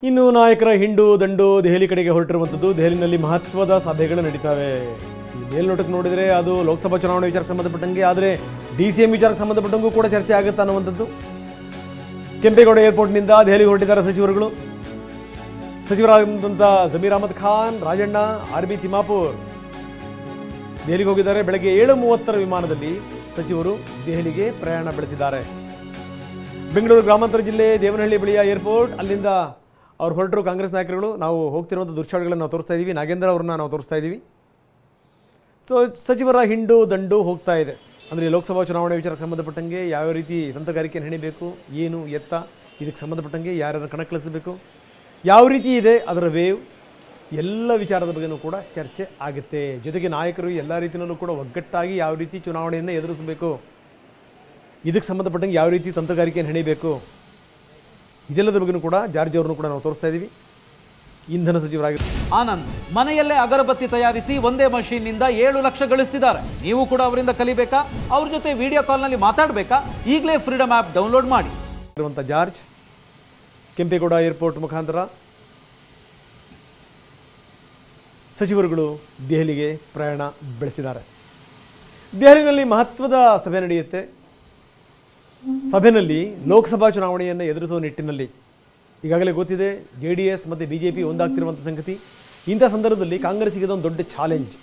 ಇನ್ನು ನಾಯಕರ ಹಿಂಡು ದಂಡು ದೆಹಲಿ ಕಡೆಗೆ ಹೊರಟಿರುವಂಥದ್ದು. ದೆಹಲಿನಲ್ಲಿ ಮಹತ್ವದ ಸಭೆಗಳು ನಡೀತವೆ. ಈ ಮೇಲ್ನೋಟಕ್ಕೆ ನೋಡಿದರೆ ಅದು ಲೋಕಸಭಾ ಚುನಾವಣೆ ವಿಚಾರಕ್ಕೆ ಸಂಬಂಧಪಟ್ಟಂಗೆ, ಆದರೆ DCM ವಿಚಾರಕ್ಕೆ ಸಂಬಂಧಪಟ್ಟಂಗೂ ಕೂಡ ಚರ್ಚೆ ಆಗುತ್ತೆ ಅನ್ನುವಂಥದ್ದು. ಕೆಂಪೇಗೌಡ ಏರ್ಪೋರ್ಟ್ನಿಂದ ದೆಹಲಿಗೆ ಹೊರಟಿದ್ದಾರೆ ಸಚಿವರುಗಳು. ಸಚಿವರಾದಂಥ ಜಮೀರ್ ಅಹಮದ್ ಖಾನ್, ರಾಜಣ್ಣ, RB ತಿಮ್ಮಾಪುರ್ ದೆಹಲಿಗೆ ಹೋಗಿದ್ದಾರೆ. ಬೆಳಗ್ಗೆ 7:30 ವಿಮಾನದಲ್ಲಿ ಸಚಿವರು ದೆಹಲಿಗೆ ಪ್ರಯಾಣ ಬೆಳೆಸಿದ್ದಾರೆ. ಬೆಂಗಳೂರು ಗ್ರಾಮಾಂತರ ಜಿಲ್ಲೆ ದೇವನಹಳ್ಳಿ ಬಳಿಯ ಏರ್ಪೋರ್ಟ್, ಅಲ್ಲಿಂದ ಅವ್ರು ಹೊರಟರು ಕಾಂಗ್ರೆಸ್ ನಾಯಕರುಗಳು. ನಾವು ಹೋಗ್ತಿರುವಂಥ ದೃಶ್ಯಾವಳಿಗಳನ್ನು ನಾವು ತೋರಿಸ್ತಾ ಇದ್ದೀವಿ. ನಾಗೇಂದ್ರ ಅವ್ರನ್ನ ನಾವು ತೋರಿಸ್ತಾ ಇದ್ದೀವಿ. ಸೊ ಸಚಿವರ ಹಿಂಡು ದಂಡು ಹೋಗ್ತಾ ಇದೆ. ಅಂದರೆ ಲೋಕಸಭಾ ಚುನಾವಣೆ ವಿಚಾರಕ್ಕೆ ಸಂಬಂಧಪಟ್ಟಂಗೆ ಯಾವ ರೀತಿ ತಂತ್ರಗಾರಿಕೆಯನ್ನು ಹೆಣಿಬೇಕು, ಏನು ಎತ್ತ, ಇದಕ್ಕೆ ಸಂಬಂಧಪಟ್ಟಂಗೆ ಯಾರ್ಯಾರು ಕಣಕ್ಕಿಳಿಸಬೇಕು, ಯಾವ ರೀತಿ ಇದೆ ಅದರ ವೇವ್, ಎಲ್ಲ ವಿಚಾರದ ಬಗ್ಗೆಯೂ ಕೂಡ ಚರ್ಚೆ ಆಗುತ್ತೆ. ಜೊತೆಗೆ ನಾಯಕರು ಎಲ್ಲ ರೀತಿಯಲ್ಲೂ ಕೂಡ ಒಗ್ಗಟ್ಟಾಗಿ ಯಾವ ರೀತಿ ಚುನಾವಣೆಯನ್ನು ಎದುರಿಸಬೇಕು, ಇದಕ್ಕೆ ಸಂಬಂಧಪಟ್ಟಂಗೆ ಯಾವ ರೀತಿ ತಂತ್ರಗಾರಿಕೆಯನ್ನು ಹೆಣಿಬೇಕು, ಇದೆಲ್ಲದರ ಬಗ್ಗೆಯೂ ಕೂಡ ಜಾರ್ಜ್ ಅವ್ರನ್ನೂ ಕೂಡ ನಾವು ತೋರಿಸ್ತಾ ಇದ್ದೀವಿ. ಇಂಧನ ಸಚಿವರಾಗಿದ್ದಾರೆ ಆನಂದ್ ಮನೆಯಲ್ಲೇ ಅಗರಬತ್ತಿ ತಯಾರಿಸಿ ಒಂದೇ ಮಷೀನ್ನಿಂದ 7 ಲಕ್ಷ ಗಳಿಸ್ತಿದ್ದಾರೆ. ನೀವು ಕೂಡ ಅವರಿಂದ ಕಲಿಬೇಕಾ? ಅವ್ರ ಜೊತೆ ವಿಡಿಯೋ ಕಾಲ್ನಲ್ಲಿ ಮಾತಾಡಬೇಕಾ? ಈಗಲೇ ಫ್ರೀಡಮ್ ಆ್ಯಪ್ ಡೌನ್ಲೋಡ್ ಮಾಡಿ. ಇರುವಂಥ ಜಾರ್ಜ್ ಕೆಂಪೇಗೌಡ ಏರ್ಪೋರ್ಟ್ ಮುಖಾಂತರ ಸಚಿವರುಗಳು ದೆಹಲಿಗೆ ಪ್ರಯಾಣ ಬೆಳೆಸಿದ್ದಾರೆ. ದೆಹಲಿನಲ್ಲಿ ಮಹತ್ವದ ಸಭೆ ನಡೆಯುತ್ತೆ. ಸಭೆಯಲ್ಲಿ ಲೋಕಸಭಾ ಚುನಾವಣೆಯನ್ನು ಎದುರಿಸುವ ನಿಟ್ಟಿನಲ್ಲಿ ಈಗಾಗಲೇ ಗೊತ್ತಿದೆ JDS ಮತ್ತು BJP ಒಂದಾಗ್ತಿರುವಂಥ ಸಂಗತಿ. ಇಂಥ ಸಂದರ್ಭದಲ್ಲಿ ಕಾಂಗ್ರೆಸ್ಸಿಗೆ ಇದೊಂದು ದೊಡ್ಡ ಚಾಲೆಂಜ್.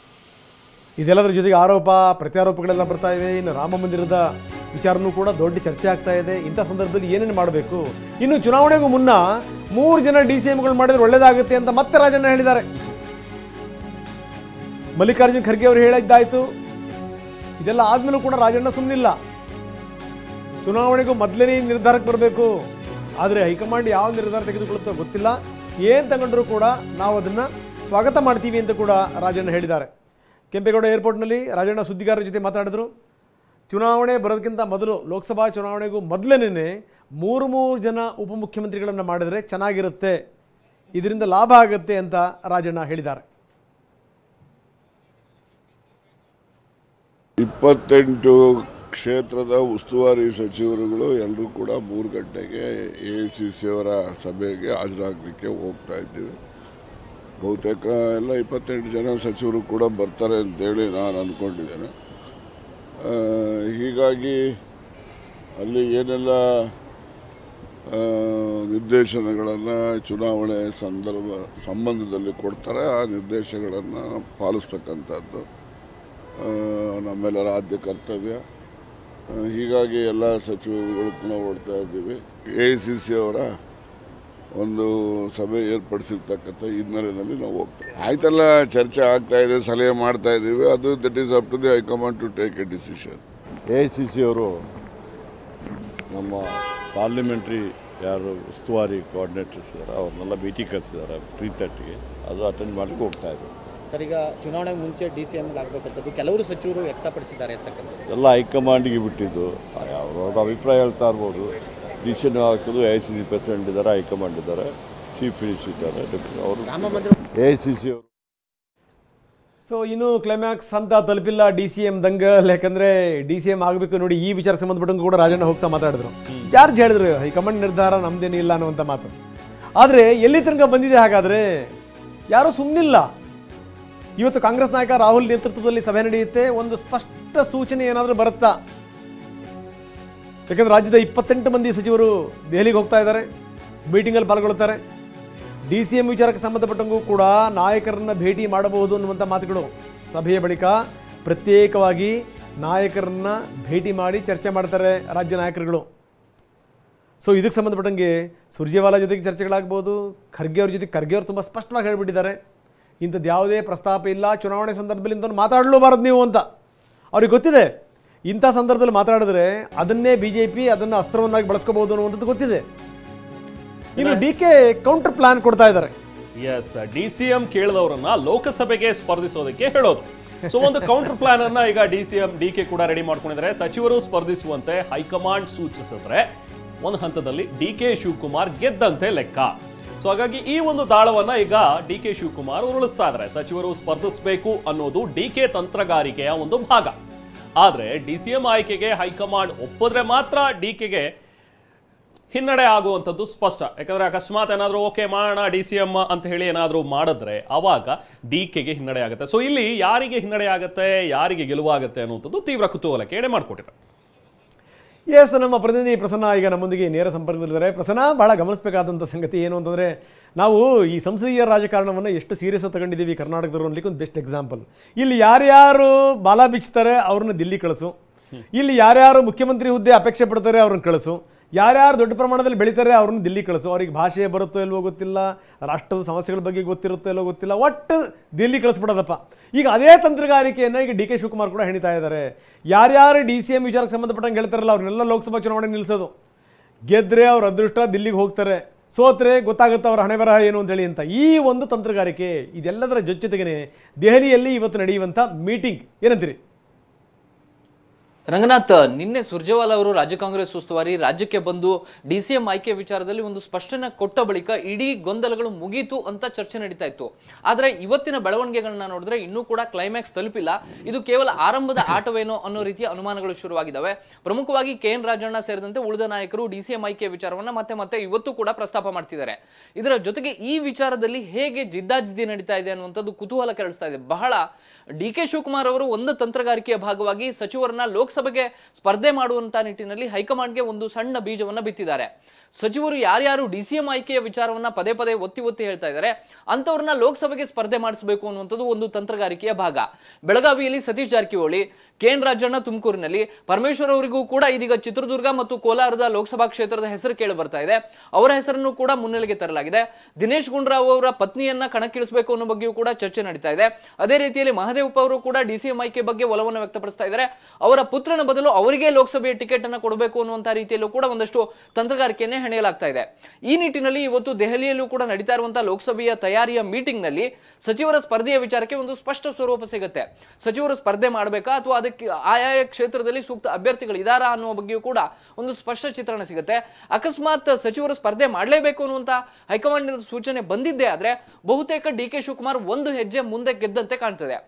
ಇದೆಲ್ಲದರ ಜೊತೆಗೆ ಆರೋಪ ಪ್ರತ್ಯಾರೋಪಗಳೆಲ್ಲ ಬರ್ತಾ ಇವೆ. ಇನ್ನು ರಾಮ ಮಂದಿರದ ವಿಚಾರನೂ ಕೂಡ ದೊಡ್ಡ ಚರ್ಚೆ ಆಗ್ತಾ ಇದೆ. ಇಂಥ ಸಂದರ್ಭದಲ್ಲಿ ಏನೇನು ಮಾಡಬೇಕು, ಇನ್ನು ಚುನಾವಣೆಗೂ ಮುನ್ನ 3 ಜನ DCMಗಳು ಮಾಡಿದ್ರೆ ಒಳ್ಳೆಯದಾಗುತ್ತೆ ಅಂತ ಮತ್ತೆ ರಾಜಣ್ಣ ಹೇಳಿದ್ದಾರೆ. ಮಲ್ಲಿಕಾರ್ಜುನ್ ಖರ್ಗೆ ಅವರು ಹೇಳಿದ್ದಾಯಿತು. ಇದೆಲ್ಲ ಆದಮೇಲೂ ಕೂಡ ರಾಜಣ್ಣ ಸುಮ್ಮನಿಲ್ಲ. ಚುನಾವಣೆಗೂ ಮೊದಲನೇ ನಿರ್ಧಾರಕ್ಕೆ ಬರಬೇಕು. ಆದರೆ ಹೈಕಮಾಂಡ್ ಯಾವ ನಿರ್ಧಾರ ತೆಗೆದುಕೊಳ್ಳುತ್ತೋ ಗೊತ್ತಿಲ್ಲ. ಏನು ತಗೊಂಡ್ರೂ ಕೂಡ ನಾವು ಅದನ್ನು ಸ್ವಾಗತ ಮಾಡ್ತೀವಿ ಅಂತ ಕೂಡ ರಾಜಣ್ಣ ಹೇಳಿದ್ದಾರೆ. ಕೆಂಪೇಗೌಡ ಏರ್ಪೋರ್ಟ್ನಲ್ಲಿ ರಾಜಣ್ಣ ಸುದ್ದಿಗಾರರ ಜೊತೆ ಮಾತಾಡಿದ್ರು. ಚುನಾವಣೆ ಬರೋದಕ್ಕಿಂತ ಮೊದಲು, ಲೋಕಸಭಾ ಚುನಾವಣೆಗೂ ಮೊದಲನೇ 3 ಜನ ಉಪಮುಖ್ಯಮಂತ್ರಿಗಳನ್ನು ಮಾಡಿದರೆ ಚೆನ್ನಾಗಿರುತ್ತೆ, ಇದರಿಂದ ಲಾಭ ಆಗುತ್ತೆ ಅಂತ ರಾಜಣ್ಣ ಹೇಳಿದ್ದಾರೆ. 28 ಕ್ಷೇತ್ರದ ಉಸ್ತುವಾರಿ ಸಚಿವರುಗಳು ಎಲ್ಲರೂ ಕೂಡ 3 ಗಂಟೆಗೆ AICC ಅವರ ಸಭೆಗೆ ಹಾಜರಾಗಲಿಕ್ಕೆ ಹೋಗ್ತಾ ಇದ್ದೀವಿ. ಬಹುತೇಕ ಎಲ್ಲ 28 ಜನ ಸಚಿವರು ಕೂಡ ಬರ್ತಾರೆ ಅಂತೇಳಿ ನಾನು ಅಂದ್ಕೊಂಡಿದ್ದೇನೆ. ಹೀಗಾಗಿ ಅಲ್ಲಿ ಏನೆಲ್ಲ ನಿರ್ದೇಶನಗಳನ್ನು ಚುನಾವಣೆ ಸಂಬಂಧದಲ್ಲಿ ಕೊಡ್ತಾರೆ ಆ ನಿರ್ದೇಶನಗಳನ್ನು ಪಾಲಿಸ್ತಕ್ಕಂಥದ್ದು ನಮ್ಮೆಲ್ಲರ ಆದ್ಯ ಕರ್ತವ್ಯ. ಹೀಗಾಗಿ ಎಲ್ಲ ಸಚಿವರುಗಳು ಕೂಡ ಓಡ್ತಾ ಇದ್ದೀವಿ. AICC ಅವರ ಒಂದು ಸಭೆ ಏರ್ಪಡಿಸಿರ್ತಕ್ಕಂಥ ಹಿನ್ನೆಲೆಯಲ್ಲಿ ನಾವು ಹೋಗ್ತೀವಿ. ಆಯ್ತಲ್ಲ, ಚರ್ಚೆ ಆಗ್ತಾ ಇದೆ, ಸಲಹೆ ಮಾಡ್ತಾ ಇದ್ದೀವಿ. ಅದು that is up to the high command to take a decision. AICC ಅವರು ನಮ್ಮ ಪಾರ್ಲಿಮೆಂಟ್ರಿ ಯಾರು ಉಸ್ತುವಾರಿ ಕೋಆರ್ಡಿನೇಟರ್ಸ್ ಇದ್ದಾರೆ ಅವ್ರನ್ನೆಲ್ಲ ಮೀಟಿಂಗ್ ಕರೆಸಿದ್ದಾರೆ 3:30ಗೆ. ಅದು ಅಟೆಂಡ್ ಮಾಡಲಿಕ್ಕೆ ಹೋಗ್ತಾ ಇದ್ದಾರೆ. ಸರ್, ಈಗ ಚುನಾವಣೆಗೆ ಮುಂಚೆ DCM ಆಗಬೇಕಂತದ್ದು ಕೆಲವರು ಸಚಿವರು ವ್ಯಕ್ತಪಡಿಸಿದ್ದಾರೆ ಅಂತಕ್ಕಂಥದ್ದು ಎಲ್ಲ ಹೈಕಮಾಂಡಿಗೆ ಬಿಟ್ಟಿದ್ದು. ಅವ್ರವ್ರ ಅಭಿಪ್ರಾಯ ಹೇಳ್ತಾ ಇರ್ಬೋದು. ಡಿಸಿಷನ್ ಹಾಕೋದು AICC ಪ್ರೆಸಿಡೆಂಟ್ ಇದ್ದಾರೆ, ಹೈಕಮಾಂಡ್ ಇದ್ದಾರೆ, ಚೀಫ್ ಮಿನಿಸ್ಟರ್ ಇದ್ದಾರೆ, ಅವರು AICC ಅವರು. ಸೊ ಇನ್ನೂ ಕ್ಲೈಮ್ಯಾಕ್ಸ್ ಅಂತ ತಲುಪಿಲ್ಲ DCM ದಂಗಲ್. ಯಾಕಂದರೆ DCM ಆಗಬೇಕು ನೋಡಿ, ಈ ವಿಚಾರಕ್ಕೆ ಸಂಬಂಧಪಟ್ಟಂಗೂ ಕೂಡ ರಾಜಣ್ಣ ಹೋಗ್ತಾ ಮಾತಾಡಿದ್ರು. ಜಾರ್ಜ್ ಹೇಳಿದ್ರು ಹೈಕಮಾಂಡ್ ನಿರ್ಧಾರ ನಮ್ದೇನಿಲ್ಲ ಅನ್ನುವಂಥ ಮಾತು. ಆದರೆ ಎಲ್ಲಿ ತನಕ ಬಂದಿದೆ ಹಾಗಾದರೆ ಯಾರೂ ಸುಮ್ಮನಿಲ್ಲ. ಇವತ್ತು ಕಾಂಗ್ರೆಸ್ ನಾಯಕ ರಾಹುಲ್ ನೇತೃತ್ವದಲ್ಲಿ ಸಭೆ ನಡೆಯುತ್ತೆ. ಒಂದು ಸ್ಪಷ್ಟ ಸೂಚನೆ ಏನಾದರೂ ಬರುತ್ತಾ? ಯಾಕಂದರೆ ರಾಜ್ಯದ 28 ಮಂದಿ ಸಚಿವರು ದೆಹಲಿಗೆ ಹೋಗ್ತಾ ಇದ್ದಾರೆ, ಮೀಟಿಂಗಲ್ಲಿ ಪಾಲ್ಗೊಳ್ತಾರೆ. DCM ವಿಚಾರಕ್ಕೆ ಸಂಬಂಧಪಟ್ಟಂಗೂ ಕೂಡ ನಾಯಕರನ್ನ ಭೇಟಿ ಮಾಡಬಹುದು ಅನ್ನುವಂಥ ಮಾತುಗಳು. ಸಭೆಯ ಬಳಿಕ ಪ್ರತ್ಯೇಕವಾಗಿ ನಾಯಕರನ್ನ ಭೇಟಿ ಮಾಡಿ ಚರ್ಚೆ ಮಾಡ್ತಾರೆ ರಾಜ್ಯ ನಾಯಕರುಗಳು. ಸೊ ಇದಕ್ಕೆ ಸಂಬಂಧಪಟ್ಟಂಗೆ ಸುರ್ಜೇವಾಲಾ ಜೊತೆಗೆ ಚರ್ಚೆಗಳಾಗ್ಬೋದು. ಖರ್ಗೆ ಅವ್ರ ಜೊತೆಗೆ ಖರ್ಗೆ ಅವರು ತುಂಬ ಸ್ಪಷ್ಟವಾಗಿ ಹೇಳಿಬಿಟ್ಟಿದ್ದಾರೆ, ಇಂಥದ್ದು ಯಾವುದೇ ಪ್ರಸ್ತಾಪ ಇಲ್ಲ, ಚುನಾವಣೆ ಸಂದರ್ಭದಲ್ಲಿ ಇಂಥವ್ರು ಮಾತಾಡಲೂಬಾರದು ನೀವು ಅಂತ. ಅವ್ರಿಗೆ ಗೊತ್ತಿದೆ ಇಂಥ ಸಂದರ್ಭದಲ್ಲಿ ಮಾತಾಡಿದ್ರೆ ಅದನ್ನೇ BJP ಅದನ್ನು ಅಸ್ತ್ರವನ್ನಾಗಿ ಬಳಸ್ಕೋಬಹುದು ಅನ್ನುವಂಥದ್ದು ಗೊತ್ತಿದೆ. ಇನ್ನು DK ಕೌಂಟರ್ ಪ್ಲಾನ್ ಕೊಡ್ತಾ ಇದ್ದಾರೆ. ಎಸ್, DCM ಕೇಳಿದವರನ್ನ ಲೋಕಸಭೆಗೆ ಸ್ಪರ್ಧಿಸೋದಕ್ಕೆ ಹೇಳೋದು. ಸೊ ಒಂದು ಕೌಂಟರ್ ಪ್ಲಾನ್ ಅನ್ನ ಈಗ DK ಕೂಡ ರೆಡಿ ಮಾಡ್ಕೊಂಡಿದ್ದಾರೆ. ಸಚಿವರು ಸ್ಪರ್ಧಿಸುವಂತೆ ಹೈಕಮಾಂಡ್ ಸೂಚಿಸಿದ್ರೆ ಒಂದು ಹಂತದಲ್ಲಿ DK ಶಿವಕುಮಾರ್ ಗೆದ್ದಂತೆ ಲೆಕ್ಕ. ಸೊ ಹಾಗಾಗಿ ಈ ಒಂದು ದಾಳವನ್ನ ಈಗ DK ಶಿವಕುಮಾರ್ ಉರುಳಿಸ್ತಾ ಇದ್ದಾರೆ. ಸಚಿವರು ಸ್ಪರ್ಧಿಸಬೇಕು ಅನ್ನೋದು DK ತಂತ್ರಗಾರಿಕೆಯ ಒಂದು ಭಾಗ. ಆದರೆ DCM ಆಯ್ಕೆಗೆ ಹೈಕಮಾಂಡ್ ಒಪ್ಪಿದ್ರೆ ಮಾತ್ರ DKಗೆ ಹಿನ್ನಡೆ ಆಗುವಂಥದ್ದು ಸ್ಪಷ್ಟ. ಯಾಕಂದ್ರೆ ಅಕಸ್ಮಾತ್ ಏನಾದರೂ ಓಕೆ ಮಾಡೋಣ DCM ಅಂತ ಹೇಳಿ ಏನಾದರೂ ಮಾಡಿದ್ರೆ ಅವಾಗ DKಗೆ ಹಿನ್ನಡೆ ಆಗುತ್ತೆ. ಸೊ ಇಲ್ಲಿ ಯಾರಿಗೆ ಹಿನ್ನಡೆ ಆಗುತ್ತೆ, ಯಾರಿಗೆ ಗೆಲುವಾಗುತ್ತೆ ಅನ್ನುವಂಥದ್ದು ತೀವ್ರ ಕುತೂಹಲಕ್ಕೆ ಎಡೆ ಮಾಡಿಕೊಟ್ಟಿದೆ. ಎಸ್, ನಮ್ಮ ಪ್ರತಿನಿಧಿ ಪ್ರಸನ್ನ ಈಗ ನಮ್ಮೊಂದಿಗೆ ನೇರ ಸಂಪರ್ಕದಲ್ಲಿದ್ದಾರೆ. ಪ್ರಸನ್ನ, ಬಹಳ ಗಮನಿಸಬೇಕಾದಂಥ ಸಂಗತಿ ಏನು ಅಂತಂದರೆ, ನಾವು ಈ ಸಂಸದೀಯ ರಾಜಕಾರಣವನ್ನು ಎಷ್ಟು ಸೀರಿಯಸ್ ತಗೊಂಡಿದ್ದೀವಿ ಕರ್ನಾಟಕದವರು ಅನ್ಲಿಕ್ಕೆ ಒಂದು ಬೆಸ್ಟ್ ಎಕ್ಸಾಂಪಲ್. ಇಲ್ಲಿ ಯಾರ್ಯಾರು ಬಾಲ ಬಿಚ್ತಾರೆ ಅವ್ರನ್ನ ದಿಲ್ಲಿ ಕಳಿಸು, ಇಲ್ಲಿ ಯಾರ್ಯಾರು ಮುಖ್ಯಮಂತ್ರಿ ಹುದ್ದೆ ಅಪೇಕ್ಷೆ ಪಡ್ತಾರೆ ಅವ್ರನ್ನ ಕಳಿಸು, ಯಾರ್ಯಾರು ದೊಡ್ಡ ಪ್ರಮಾಣದಲ್ಲಿ ಬೆಳೀತಾರೆ ಅವ್ರನ್ನ ದಿಲ್ಲಿ ಕಳಿಸು. ಅವ್ರಿಗೆ ಭಾಷೆ ಬರುತ್ತೋ ಇಲ್ವೋ ಗೊತ್ತಿಲ್ಲ, ರಾಷ್ಟ್ರದ ಸಮಸ್ಯೆಗಳ ಬಗ್ಗೆ ಗೊತ್ತಿರುತ್ತೋ ಇಲ್ಲೋ ಗೊತ್ತಿಲ್ಲ, ಒಟ್ಟು ದಿಲ್ಲಿ ಕಳಿಸ್ಬಿಡೋದಪ್ಪ. ಈಗ ಅದೇ ತಂತ್ರಗಾರಿಕೆಯನ್ನು ಈಗ DK ಶಿವಕುಮಾರ್ ಕೂಡ ಹೆಣಿತಾ ಇದ್ದಾರೆ. ಯಾರ್ಯಾರು DCM ವಿಚಾರಕ್ಕೆ ಸಂಬಂಧಪಟ್ಟಂಗೆ ಹೇಳ್ತಾರಲ್ಲ ಅವ್ರನ್ನೆಲ್ಲ ಲೋಕಸಭಾ ಚುನಾವಣೆ ನಿಲ್ಲಿಸೋದು, ಗೆದ್ದರೆ ಅವ್ರ ಅದೃಷ್ಟ ದಿಲ್ಲಿಗೆ ಹೋಗ್ತಾರೆ, ಸೋತ್ರೆ ಗೊತ್ತಾಗುತ್ತೆ ಅವ್ರ ಹಣೆ ಬರಹ ಏನು ಅಂತೇಳಿ ಅಂತ. ಈ ಒಂದು ತಂತ್ರಗಾರಿಕೆ ಇದೆಲ್ಲದರ ಜೊತೆಗೇನೆ ದೆಹಲಿಯಲ್ಲಿ ಇವತ್ತು ನಡೆಯುವಂಥ ಮೀಟಿಂಗ್ ಏನಂತೀರಿ? ರಂಗನಾಥ್, ನಿನ್ನೆ ಸುರ್ಜೇವಾಲಾ ಅವರು ರಾಜ್ಯ ಕಾಂಗ್ರೆಸ್ ಉಸ್ತುವಾರಿ ರಾಜ್ಯಕ್ಕೆ ಬಂದು DCM ಆಯ್ಕೆ ವಿಚಾರದಲ್ಲಿ ಒಂದು ಸ್ಪಷ್ಟನೆ ಕೊಟ್ಟ ಬಳಿಕ ಇಡೀ ಗೊಂದಲಗಳು ಮುಗೀತು ಅಂತ ಚರ್ಚೆ ನಡೀತಾ ಇತ್ತು. ಆದರೆ ಇವತ್ತಿನ ಬೆಳವಣಿಗೆಗಳನ್ನ ನೋಡಿದ್ರೆ ಇನ್ನೂ ಕೂಡ ಕ್ಲೈಮ್ಯಾಕ್ಸ್ ತಲುಪಿಲ್ಲ. ಇದು ಕೇವಲ ಆರಂಭದ ಆಟವೇನೋ ಅನ್ನೋ ರೀತಿಯ ಅನುಮಾನಗಳು ಶುರುವಾಗಿದ್ದಾವೆ. ಪ್ರಮುಖವಾಗಿ KN ರಾಜಣ್ಣ ಸೇರಿದಂತೆ ಉಳಿದ ನಾಯಕರು DCM ಆಯ್ಕೆ ವಿಚಾರವನ್ನ ಮತ್ತೆ ಇವತ್ತು ಕೂಡ ಪ್ರಸ್ತಾಪ ಮಾಡ್ತಿದ್ದಾರೆ. ಇದರ ಜೊತೆಗೆ ಈ ವಿಚಾರದಲ್ಲಿ ಹೇಗೆ ಜಿದ್ದಾಜಿದ್ದಿ ನಡೀತಾ ಇದೆ ಅನ್ನುವಂಥದ್ದು ಕುತೂಹಲ ಕೆರಳಿಸ್ತಾ ಇದೆ. ಬಹಳ DK ಶಿವಕುಮಾರ್ ಅವರು ಒಂದು ತಂತ್ರಗಾರಿಕೆಯ ಭಾಗವಾಗಿ ಸಚಿವರನ್ನ ಲೋಕಸಭೆಗೆ ಸ್ಪರ್ಧೆ ಮಾಡುವಂತ ನಿಟ್ಟಿನಲ್ಲಿ ಹೈಕಮಾಂಡ್ಗೆ ಒಂದು ಸಣ್ಣ ಬೀಜವನ್ನ ಬಿತ್ತಿದ್ದಾರೆ. ಸಚಿವರು ಯಾರ್ಯಾರು DCM ಆಯ್ಕೆಯ ವಿಚಾರವನ್ನ ಪದೇ ಒತ್ತಿ ಹೇಳ್ತಾ ಇದ್ದಾರೆ ಅಂತವ್ರನ್ನ ಲೋಕಸಭೆಗೆ ಸ್ಪರ್ಧೆ ಮಾಡಿಸಬೇಕು ಅನ್ನುವಂಥದ್ದು ಒಂದು ತಂತ್ರಗಾರಿಕೆಯ ಭಾಗ. ಬೆಳಗಾವಿಯಲ್ಲಿ ಸತೀಶ್ ಜಾರಕಿಹೊಳಿ, KN ರಾಜಣ್ಣ ತುಮಕೂರಿನಲ್ಲಿ, ಪರಮೇಶ್ವರ್ ಅವರಿಗೂ ಕೂಡ ಇದೀಗ ಚಿತ್ರದುರ್ಗ ಮತ್ತು ಕೋಲಾರದ ಲೋಕಸಭಾ ಕ್ಷೇತ್ರದ ಹೆಸರು ಕೇಳಿ ಬರ್ತಾ ಇದೆ. ಅವರ ಹೆಸರನ್ನು ಕೂಡ ಮುನ್ನೆಲೆಗೆ ತರಲಾಗಿದೆ. ದಿನೇಶ್ ಗುಂಡೂರಾವ್ ಅವರ ಪತ್ನಿಯನ್ನ ಕಣಕ್ಕಿಳಿಸಬೇಕು ಅನ್ನೋ ಬಗ್ಗೆಯೂ ಕೂಡ ಚರ್ಚೆ ನಡೀತಾ ಇದೆ. ಅದೇ ರೀತಿಯಲ್ಲಿ ಮಹದೇವಪ್ಪ ಅವರು ಕೂಡ DCM ಆಯ್ಕೆ ಬಗ್ಗೆ ಒಲವನ್ನು ವ್ಯಕ್ತಪಡಿಸ್ತಾ ಇದ್ದಾರೆ. ಅವರ ಪುತ್ರನ ಬದಲು ಅವರಿಗೆ ಲೋಕಸಭೆಯ ಟಿಕೆಟ್ ಅನ್ನು ಕೊಡಬೇಕು ಅನ್ನುವಂತ ರೀತಿಯಲ್ಲೂ ಕೂಡ ಒಂದಷ್ಟು ತಂತ್ರಗಾರಿಕೆಯನ್ನೇ ಹೆಣೆಯಲಾಗ್ತಾ ಇದೆ. ಈ ನಿಟ್ಟಿನಲ್ಲಿ ಇವತ್ತು ದೆಹಲಿಯಲ್ಲೂ ಕೂಡ ನಡೀತಾ ಇರುವಂತಹ ಲೋಕಸಭೆಯ ತಯಾರಿಯ ಮೀಟಿಂಗ್ ನಲ್ಲಿ ಸಚಿವರ ಸ್ಪರ್ಧೆಯ ವಿಚಾರಕ್ಕೆ ಒಂದು ಸ್ಪಷ್ಟ ಸ್ವರೂಪ ಸಿಗುತ್ತೆ. ಸಚಿವರು ಸ್ಪರ್ಧೆ ಮಾಡಬೇಕಾ ಅಥವಾ ಅದಕ್ಕೆ ಆಯಾಯ ಕ್ಷೇತ್ರದಲ್ಲಿ ಸೂಕ್ತ ಅಭ್ಯರ್ಥಿಗಳು ಇದಾರಾ ಅನ್ನುವ ಬಗ್ಗೆಯೂ ಕೂಡ ಒಂದು ಸ್ಪಷ್ಟ ಚಿತ್ರಣ ಸಿಗುತ್ತೆ. ಅಕಸ್ಮಾತ್ ಸಚಿವರು ಸ್ಪರ್ಧೆ ಮಾಡಲೇಬೇಕು ಅನ್ನುವಂತ ಹೈಕಮಾಂಡ್ ಸೂಚನೆ ಬಂದಿದ್ದೇ ಆದ್ರೆ ಬಹುತೇಕ DK ಶಿವಕುಮಾರ್ ಒಂದು ಹೆಜ್ಜೆ ಮುಂದೆ ಗೆದ್ದಂತೆ ಕಾಣ್ತದೆ.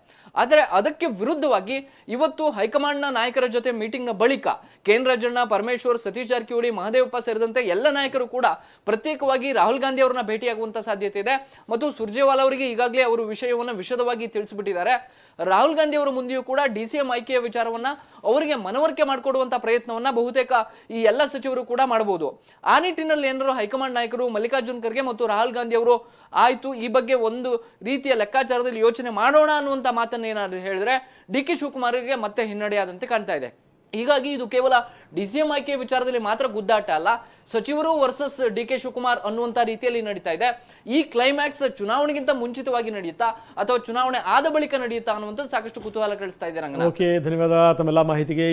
ಆದರೆ ಅದಕ್ಕೆ ವಿರುದ್ಧವಾಗಿ ಇವತ್ತು ಹೈಕಮಾಂಡ್ನ ನಾಯಕರ ಜೊತೆ ಮೀಟಿಂಗ್ನ ಬಳಿಕ KN ರಾಜಣ್ಣ, ಪರಮೇಶ್ವರ್, ಸತೀಶ್ ಜಾರಕಿಹೊಳಿ, ಮಹದೇವಪ್ಪ ಸೇರಿದಂತೆ ಎಲ್ಲ ನಾಯಕರು ಕೂಡ ಪ್ರತ್ಯೇಕವಾಗಿ ರಾಹುಲ್ ಗಾಂಧಿ ಅವರನ್ನ ಭೇಟಿಯಾಗುವಂತ ಸಾಧ್ಯತೆ ಇದೆ. ಮತ್ತು ಸುರ್ಜೇವಾಲಾ ಅವರಿಗೆ ಈಗಾಗಲೇ ಅವರು ವಿಷಯವನ್ನು ವಿಶದವಾಗಿ ತಿಳಿಸಿಬಿಟ್ಟಿದ್ದಾರೆ. ರಾಹುಲ್ ಗಾಂಧಿ ಅವರ ಮುಂದೆಯೂ ಕೂಡ DCM ಆಯ್ಕೆಯ ವಿಚಾರವನ್ನ ಅವರಿಗೆ ಮನವರಿಕೆ ಮಾಡಿಕೊಡುವಂತ ಪ್ರಯತ್ನವನ್ನ ಬಹುತೇಕ ಈ ಎಲ್ಲ ಸಚಿವರು ಕೂಡ ಮಾಡಬಹುದು. ಆ ನಿಟ್ಟಿನಲ್ಲಿ ಏನಾದ್ರು ಹೈಕಮಾಂಡ್ ನಾಯಕರು ಮಲ್ಲಿಕಾರ್ಜುನ್ ಖರ್ಗೆ ಮತ್ತು ರಾಹುಲ್ ಗಾಂಧಿ ಅವರು ಆಯ್ತು ಈ ಬಗ್ಗೆ ಒಂದು ರೀತಿಯ ಲೆಕ್ಕಾಚಾರದಲ್ಲಿ ಯೋಚನೆ ಮಾಡೋಣ ಅನ್ನುವಂತ ಮಾತನ್ನ ಏನಾದ್ರು ಹೇಳಿದ್ರೆ DK ಶಿವಕುಮಾರ್ಗೆ ಮತ್ತೆ ಹಿನ್ನಡೆಯಾದಂತೆ ಕಾಣ್ತಾ ಇದೆ. ಹೀಗಾಗಿ ಇದು ಕೇವಲ DCM ಆಯ್ಕೆ ವಿಚಾರದಲ್ಲಿ ಮಾತ್ರ ಗುದ್ದಾಟ ಅಲ್ಲ, ಸಚಿವರು ವರ್ಸಸ್ DK ಶಿವಕುಮಾರ್ ಅನ್ನುವಂತ ರೀತಿಯಲ್ಲಿ ನಡೀತಾ ಇದೆ. ಈ ಕ್ಲೈಮ್ಯಾಕ್ಸ್ ಚುನಾವಣೆಗಿಂತ ಮುಂಚಿತವಾಗಿ ನಡೆಯುತ್ತಾ ಅಥವಾ ಚುನಾವಣೆ ಆದ ಬಳಿಕ ನಡೆಯುತ್ತಾ ಅನ್ನುವಂಥದ್ದು ಸಾಕಷ್ಟು ಕುತೂಹಲ ಕೆಳಿಸ್ತಾ ಇದೆ. ಓಕೆ, ಧನ್ಯವಾದ ತಮ್ಮೆಲ್ಲ ಮಾಹಿತಿಗೆ.